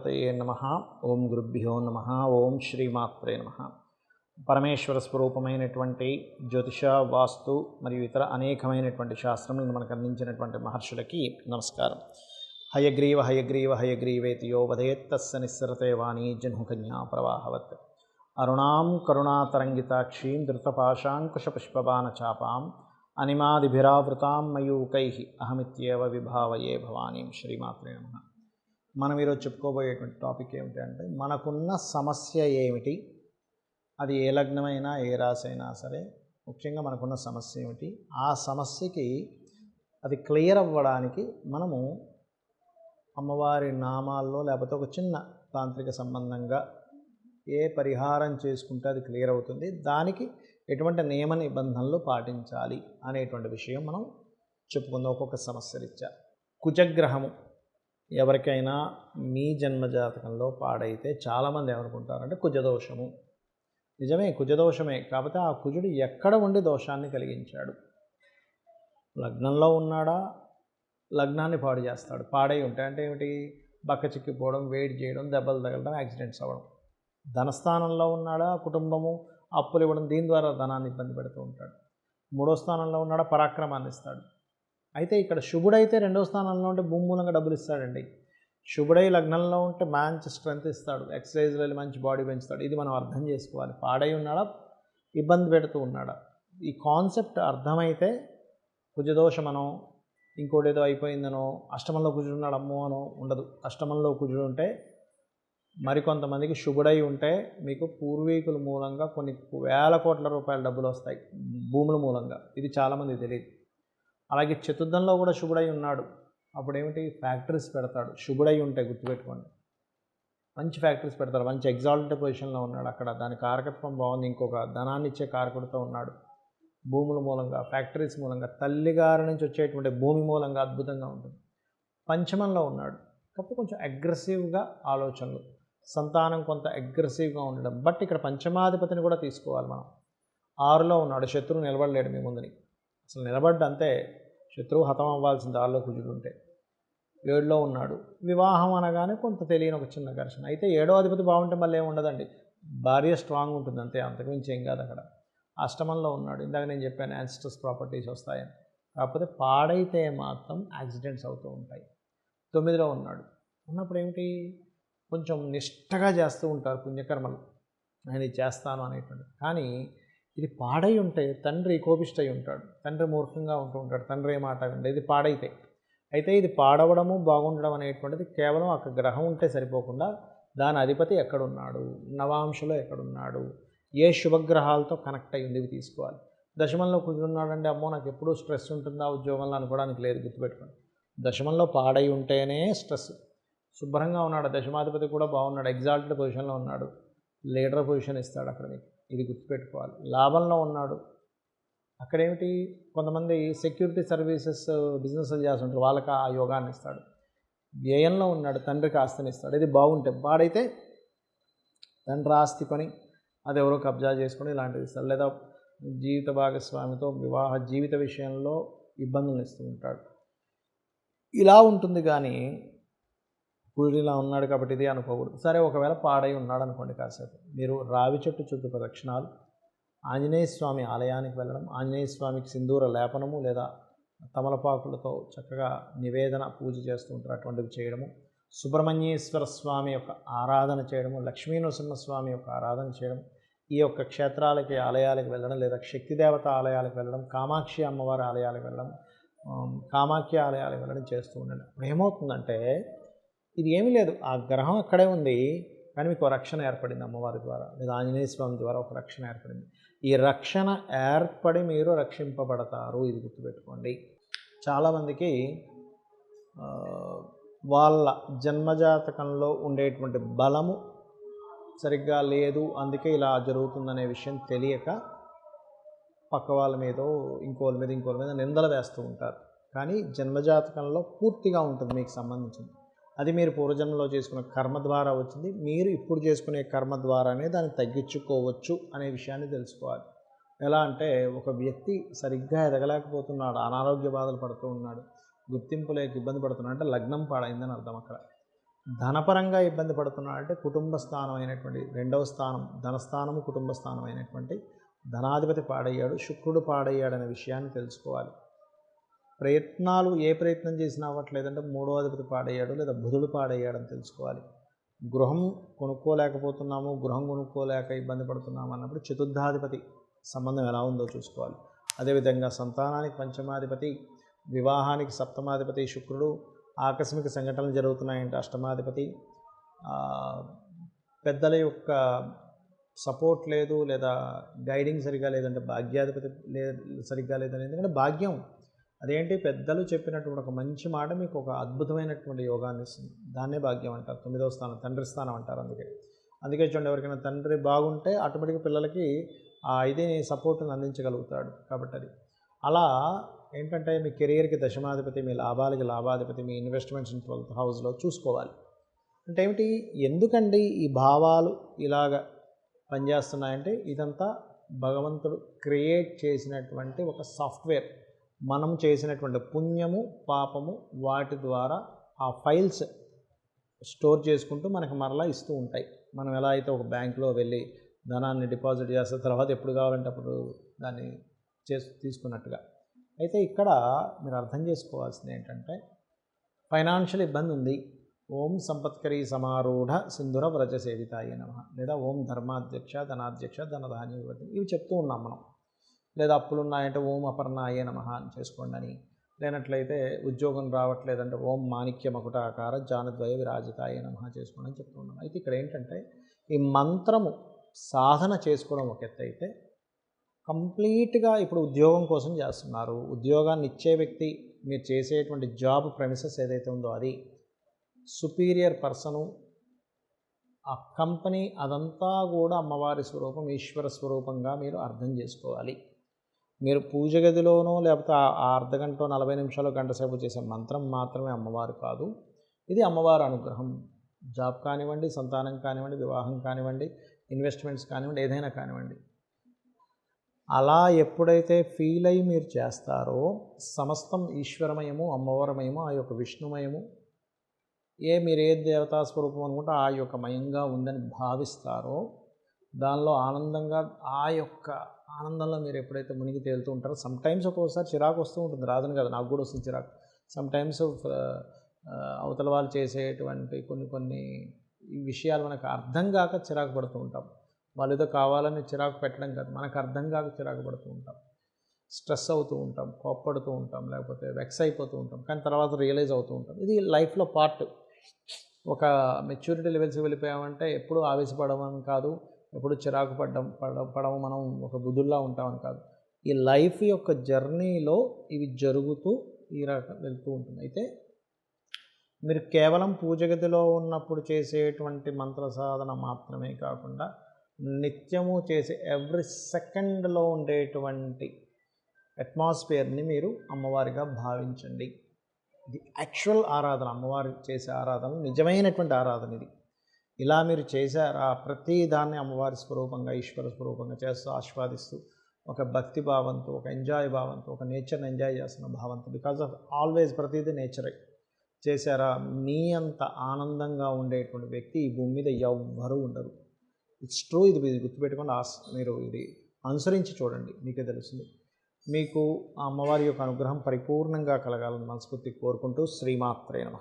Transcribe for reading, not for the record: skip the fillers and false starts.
గణపతయే నమః. ఓం గురుభ్యో నమః. ఓం శ్రీమాత్రే నమః. పరమేశ్వర స్వరూపమైనటువంటి జ్యోతిష, వాస్తు మరియు ఇతర అనేకమైనటువంటి శాస్త్రములను మనకు అందించినటువంటి మహర్షులకి నమస్కారం. హయగ్రీవ హయగ్రీవ హయగ్రీవేతి యో వదేత్తస్య నిస్సరతే వాణీ జహ్నుకన్యా ప్రవాహవత్. అరుణాం కరుణాతరంగితాక్షీం ధృతపాశాంకుశపుష్పబాణచాపాం అనిమాదిభిరావృతాం మయూకైః అహమిత్యేవ విభావయే భవానీం. శ్రీమాత్రే నమః. మనం ఈరోజు చెప్పుకోబోయేటువంటి టాపిక్ ఏమిటి అంటే, మనకున్న సమస్య ఏమిటి, అది ఏ లగ్నమైనా ఏ రాశి అయినా సరే, ముఖ్యంగా మనకున్న సమస్య ఏమిటి, ఆ సమస్యకి అది క్లియర్ అవ్వడానికి మనము అమ్మవారి నామాల్లో లేకపోతే ఒక చిన్న తాంత్రిక సంబంధంగా ఏ పరిహారం చేసుకుంటే అది క్లియర్ అవుతుంది, దానికి ఎటువంటి నియమ నిబంధనలు పాటించాలి అనేటువంటి విషయం మనం చెప్పుకుందాం. ఒక్కొక్క సమస్య రీత్యా కుజగ్రహము ఎవరికైనా మీ జన్మజాతకంలో పాడైతే చాలామంది ఏమనుకుంటారంటే కుజదోషము. నిజమే, కుజదోషమే. కాకపోతే ఆ కుజుడు ఎక్కడ ఉండి దోషాన్ని కలిగించాడు? లగ్నంలో ఉన్నాడా? లగ్నాన్ని పాడు చేస్తాడు. పాడై ఉంటాయి అంటే ఏమిటి? బక్క చిక్కిపోవడం, వేడి చేయడం, దెబ్బలు తగలడం, యాక్సిడెంట్స్ అవ్వడం. ధనస్థానంలో ఉన్నాడా? కుటుంబము అప్పులు ఇవ్వడం, దీని ద్వారా ధనాన్ని ఇబ్బంది పెడుతూ ఉంటాడు. మూడో స్థానంలో ఉన్నాడా? పరాక్రమాన్ని ఇస్తాడు. అయితే ఇక్కడ శుభుడైతే రెండో స్థానంలో ఉంటే భూమి మూలంగా డబ్బులు ఇస్తాడండి. శుభుడై లగ్నంలో ఉంటే మంచి స్ట్రెంత్ ఇస్తాడు, ఎక్సర్సైజ్లు వెళ్ళి మంచి బాడీ పెంచుతాడు. ఇది మనం అర్థం చేసుకోవాలి. పాడై ఉన్నాడా? ఇబ్బంది పెడుతూ ఉన్నాడా? ఈ కాన్సెప్ట్ అర్థమైతే కుజదోషమనో ఇంకోటి ఏదో అయిపోయిందనో, అష్టమంలో కుజుడు ఉన్నాడు అమ్మో అనో ఉండదు. అష్టమంలో కుజుడు ఉంటే, మరికొంతమందికి శుభుడై ఉంటే మీకు పూర్వీకుల మూలంగా కొన్ని వేల కోట్ల రూపాయల డబ్బులు వస్తాయి భూముల మూలంగా. ఇది చాలామంది తెలియదు. అలాగే చతుర్థంలో కూడా శుభుడై ఉన్నాడు, అప్పుడేమిటి? ఫ్యాక్టరీస్ పెడతాడు. శుభుడై ఉంటే గుర్తుపెట్టుకోండి, మంచి ఫ్యాక్టరీస్ పెడతాడు. మంచి ఎగ్జాల్టెడ్ పొజిషన్లో ఉన్నాడు అక్కడ, దాని కారకత్వం బాగుంది. ఇంకొక ధనాన్ని ఇచ్చే కారకుడితో ఉన్నాడు. భూముల మూలంగా, ఫ్యాక్టరీస్ మూలంగా, తల్లిగారి నుంచి వచ్చేటువంటి భూమి మూలంగా అద్భుతంగా ఉంటుంది. పంచమంలో ఉన్నాడు కాబట్టి కొంచెం అగ్రెసివ్గా ఆలోచనలు, సంతానం కొంత అగ్రెసివ్గా ఉండడం. బట్ ఇక్కడ పంచమాధిపతిని కూడా తీసుకోవాలి మనం. 6లో ఉన్నాడు, శత్రువు నిలబడలేడు మీ ముందుని. అసలు నిలబడ్డంతే, శత్రువు హతం అవ్వాల్సింది 6లో కుజుడు ఉంటే. 7లో ఉన్నాడు, వివాహం అనగానే కొంత తెలియని ఒక చిన్న ఘర్షణ. అయితే 7వ అధిపతి బాగుంటే మళ్ళీ ఏమి ఉండదండి, భార్య స్ట్రాంగ్ ఉంటుంది అంతే, అంతకుమించి ఏం కాదు అక్కడ. అష్టమంలో ఉన్నాడు, ఇందాక నేను చెప్పాను యాన్సిస్టర్స్ ప్రాపర్టీస్ వస్తాయని. కాకపోతే పాడైతే మాత్రం యాక్సిడెంట్స్ అవుతూ ఉంటాయి. 9లో ఉన్నాడు, ఉన్నప్పుడు ఏమిటి? కొంచెం నిష్టగా చేస్తూ ఉంటారు పుణ్యకర్మలు, నేను ఇది చేస్తాను అనేటువంటి. కానీ ఇది పాడై ఉంటే తండ్రి కోపిష్టై ఉంటాడు, తండ్రి మూర్ఖంగా ఉంటూ ఉంటాడు, తండ్రి ఏ మాట వింటే. ఇది పాడైతే. అయితే ఇది పాడవడము బాగుండడం అనేటువంటిది కేవలం ఒక గ్రహం ఉంటే సరిపోకుండా దాని అధిపతి ఎక్కడున్నాడు, నవాంశలో ఎక్కడున్నాడు, ఏ శుభగ్రహాలతో కనెక్ట్ అయ్యింది, ఇవి తీసుకోవాలి. దశమంలో కుదురున్నాడంటే అమ్మో నాకు ఎప్పుడూ స్ట్రెస్ ఉంటుందా ఉద్యోగంలో అనుకోవడానికి లేదు. గుర్తుపెట్టుకోండి, దశమంలో పాడై ఉంటేనే స్ట్రెస్. శుభ్రంగా ఉన్నాడు, దశమాధిపతి కూడా బాగున్నాడు, ఎగ్జాల్టెడ్ పొజిషన్లో ఉన్నాడు, లీడర్ పొజిషన్ ఇస్తాడు అక్కడ మీకు. ఇది గుర్తుపెట్టుకోవాలి. లాభంలో ఉన్నాడు, అక్కడేమిటి? కొంతమంది సెక్యూరిటీ సర్వీసెస్ బిజినెస్లు చేస్తుంటారు, వాళ్ళకి ఆ యోగాన్ని ఇస్తాడు. వ్యయంలో ఉన్నాడు, తండ్రికి ఆస్తిని ఇస్తాడు. ఇది బాగుంటే. పాడైతే తండ్రి ఆస్తి కొని అది ఎవరో కబ్జా చేసుకొని ఇలాంటివి ఇస్తాడు. లేదా జీవిత భాగస్వామితో వివాహ జీవిత విషయంలో ఇబ్బందులు ఇస్తూ ఉంటాడు. ఇలా ఉంటుంది. కానీ కుజుడు ఇలా ఉన్నాడు కాబట్టి ఇది అనుకోకూడదు. సరే, ఒకవేళ పాడై ఉన్నాడు అనుకోండి, కాసేపు మీరు రావి చెట్టు చుట్టూ ప్రదక్షిణాలు, ఆంజనేయ స్వామి ఆలయానికి వెళ్ళడం, ఆంజనేయ స్వామికి సింధూర లేపనము లేదా తమలపాకులతో చక్కగా నివేదన పూజ చేస్తూ ఉంటారు, అటువంటివి చేయడము, సుబ్రహ్మణ్యేశ్వర స్వామి యొక్క ఆరాధన చేయడము, లక్ష్మీ నరసింహస్వామి యొక్క ఆరాధన చేయడం, ఈ యొక్క క్షేత్రాలకి ఆలయాలకు వెళ్ళడం, లేదా శక్తిదేవత ఆలయాలకు వెళ్ళడం, కామాక్షి అమ్మవారి ఆలయాలకు వెళ్ళడం, కామాఖ్య ఆలయాలకు వెళ్ళడం చేస్తూ ఉండండి. ఇప్పుడు ఏమవుతుందంటే, ఇది ఏమీ లేదు, ఆ గ్రహం అక్కడే ఉంది, కానీ మీకు రక్షణ ఏర్పడింది అమ్మవారి ద్వారా లేదా ఆంజనేయ స్వామి ద్వారా ఒక రక్షణ ఏర్పడింది. ఈ రక్షణ ఏర్పడి మీరు రక్షింపబడతారు. ఇది గుర్తుపెట్టుకోండి. చాలామందికి వాళ్ళ జన్మజాతకంలో ఉండేటువంటి బలము సరిగ్గా లేదు, అందుకే ఇలా జరుగుతుందనే విషయం తెలియక పక్క వాళ్ళ మీదో ఇంకోళ్ళ మీద నిందలు వేస్తూ ఉంటారు. కానీ జన్మజాతకంలో పూర్తిగా ఉంటుంది మీకు సంబంధించింది. అది మీరు పూర్వజన్మలో చేసుకున్న కర్మ ద్వారా వచ్చింది. మీరు ఇప్పుడు చేసుకునే కర్మ ద్వారానే దాన్ని తగ్గించుకోవచ్చు అనే విషయాన్ని తెలుసుకోవాలి. ఎలా అంటే, ఒక వ్యక్తి సరిగ్గా ఎదగలేకపోతున్నాడు, అనారోగ్య బాధలు పడుతూ ఉన్నాడు, గుర్తింపు లేక ఇబ్బంది పడుతున్నాడు అంటే లగ్నం పాడైందని అర్థం అక్కడ. ధనపరంగా ఇబ్బంది పడుతున్నాడంటే కుటుంబ స్థానం అయినటువంటి రెండవ స్థానం, ధనస్థానము కుటుంబ స్థానం అయినటువంటి ధనాధిపతి పాడయ్యాడు, శుక్రుడు పాడయ్యాడనే విషయాన్ని తెలుసుకోవాలి. ప్రయత్నాలు ఏ ప్రయత్నం చేసినా అవ్వట్లేదంటే మూడో అధిపతి పాడయ్యాడు లేదా బుధుడు పాడయ్యాడని తెలుసుకోవాలి. గృహం కొనుక్కోలేకపోతున్నాము, గృహం కొనుక్కోలేక ఇబ్బంది పడుతున్నాము అన్నప్పుడు చతుర్థాధిపతి సంబంధం ఎలా ఉందో చూసుకోవాలి. అదేవిధంగా సంతానానికి పంచమాధిపతి, వివాహానికి సప్తమాధిపతి శుక్రుడు, ఆకస్మిక సంఘటనలు జరుగుతున్నాయంటే అష్టమాధిపతి, పెద్దల యొక్క సపోర్ట్ లేదు లేదా గైడింగ్ సరిగ్గా లేదంటే భాగ్యాధిపతి సరిగ్గా లేదని. ఎందుకంటే భాగ్యం అదేంటి, పెద్దలు చెప్పినటువంటి ఒక మంచి మాట మీకు ఒక అద్భుతమైనటువంటి యోగాన్ని ఇస్తుంది. దాన్నే భాగ్యం అంటారు. 9వ స్థానం తండ్రి స్థానం అంటారు. అందుకే చూడండి, ఎవరికైనా తండ్రి బాగుంటే ఆటోమేటిక్గా పిల్లలకి ఇది సపోర్ట్ని అందించగలుగుతాడు. కాబట్టి అది అలా ఏంటంటే మీ కెరియర్కి దశమాధిపతి, మీ లాభాలకి లాభాధిపతి, మీ ఇన్వెస్ట్మెంట్స్ 12th హౌస్లో చూసుకోవాలి. అంటే ఏమిటి, ఎందుకండి ఈ భావాలు ఇలాగ పనిచేస్తున్నాయంటే ఇదంతా భగవంతుడు క్రియేట్ చేసినటువంటి ఒక సాఫ్ట్వేర్. మనం చేసినటువంటి పుణ్యము పాపము వాటి ద్వారా ఆ ఫైల్స్ స్టోర్ చేసుకుంటూ మనకు మరలా ఇస్తూ ఉంటాయి. మనం ఎలా అయితే ఒక బ్యాంకులో వెళ్ళి ధనాన్ని డిపాజిట్ చేస్తే తర్వాత ఎప్పుడు కావాలంటే అప్పుడు దాన్ని తీసుకున్నట్టుగా. అయితే ఇక్కడ మీరు అర్థం చేసుకోవాల్సింది ఏంటంటే, ఫైనాన్షియల్ ఇబ్బంది ఉంది, ఓం సంపత్కరీ సమారూఢ సింధుర వ్రజ సేవితాయ నమః లేదా ఓం ధర్మాధ్యక్ష ధనాధ్యక్ష ధనధాన్య వివృద్ధి ఇవి చెప్తూ ఉన్నాం మనం. లేదా అప్పులు ఉన్నాయంటే ఓం అపర్ణాయ నమః అని చేసుకోండి అని. లేనట్లయితే ఉద్యోగం రావట్లేదంటే ఓం మాణిక్య మకుటాకార జానద్వయ విరాజితాయ నమః చేసుకోండి అని చెప్తూ ఉన్నాం. అయితే ఇక్కడ ఏంటంటే ఈ మంత్రము సాధన చేసుకోవడం ఒక ఎత్తు అయితే, కంప్లీట్గా ఇప్పుడు ఉద్యోగం కోసం చేస్తున్నారు, ఉద్యోగాన్ని ఇచ్చే వ్యక్తి, మీరు చేసేటువంటి జాబ్ ప్రెమిసెస్ ఏదైతే ఉందో అది సుపీరియర్ పర్సను, ఆ కంపెనీ అదంతా కూడా అమ్మవారి స్వరూపం, ఈశ్వర స్వరూపంగా మీరు అర్థం చేసుకోవాలి. మీరు పూజ గదిలోనో లేకపోతే ఆ అర్ధగంట 40 నిమిషాలు గంట సేపు చేసే మంత్రం మాత్రమే అమ్మవారు కాదు. ఇది అమ్మవారి అనుగ్రహం. జాబ్ కానివ్వండి, సంతానం కానివ్వండి, వివాహం కానివ్వండి, ఇన్వెస్ట్మెంట్స్ కానివ్వండి, ఏదైనా కానివ్వండి. అలా ఎప్పుడైతే ఫీల్ అయ్యి మీరు చేస్తారో సమస్తం ఈశ్వరమయము, అమ్మవారమయము, ఆ యొక్క విష్ణుమయము, మీరు ఏ దేవతా స్వరూపం అనుకుంటే ఆ యొక్క మయంగా ఉందని భావిస్తారో దానిలో ఆనందంగా, ఆ యొక్క ఆనందంలో మీరు ఎప్పుడైతే మునిగి తేలుతూ ఉంటారో, సమ్టైమ్స్ ఒక్కోసారి చిరాకు వస్తూ ఉంటుంది, రాదని కదా, నాకు కూడా వస్తుంది చిరాకు. సమ్టైమ్స్ అవతల వాళ్ళు చేసేటువంటి కొన్ని విషయాలు మనకు అర్థం కాక చిరాకు పడుతూ ఉంటాం. వాళ్ళు ఏదో కావాలని చిరాకు పెట్టడం కాదు, మనకు అర్థం కాక చిరాకు పడుతూ ఉంటాం, స్ట్రెస్ అవుతూ ఉంటాం, కోప్పడుతూ ఉంటాం, లేకపోతే వెక్స్ అయిపోతూ ఉంటాం. కానీ తర్వాత రియలైజ్ అవుతూ ఉంటాం. ఇది లైఫ్లో పార్ట్. ఒక మెచ్యూరిటీ లెవెల్స్కి వెళ్ళిపోయామంటే ఎప్పుడు ఆవేశపడమని కాదు, ఎప్పుడు చిరాకు పడము, మనం ఒక బుద్ధుల్లా ఉంటామని కాదు. ఈ లైఫ్ యొక్క జర్నీలో ఇవి జరుగుతూ ఈ రకం వెళ్తూ ఉంటుంది. అయితే మీరు కేవలం పూజ గదిలో ఉన్నప్పుడు చేసేటువంటి మంత్ర సాధన మాత్రమే కాకుండా నిత్యము చేసే ఎవ్రీ సెకండ్లో ఉండేటువంటి అట్మాస్ఫియర్ని మీరు అమ్మవారిగా భావించండి. ఇది యాక్చువల్ ఆరాధన, అమ్మవారి చేసే ఆరాధన నిజమైనటువంటి ఆరాధన ఇది. ఇలా మీరు చేశారా, ప్రతి దాన్ని అమ్మవారి స్వరూపంగా, ఈశ్వర స్వరూపంగా చేస్తూ ఆస్వాదిస్తూ ఒక భక్తి భావంతో, ఒక ఎంజాయ్ భావంతో, ఒక నేచర్ని ఎంజాయ్ చేస్తున్న భావంతో, బికాజ్ ఆఫ్ ఆల్వేస్ ప్రతిదీ నేచరే చేశారా, మీ అంత ఆనందంగా ఉండేటువంటి వ్యక్తి ఈ భూమి మీద ఎవ్వరూ ఉండరు. It's true. ఇది గుర్తుపెట్టుకొని మీరు ఇది అనుసరించి చూడండి, మీకే తెలుస్తుంది. మీకు ఆ అమ్మవారి యొక్క అనుగ్రహం పరిపూర్ణంగా కలగాలని మనస్ఫూర్తిగా కోరుకుంటూ శ్రీమాత్రే నమః.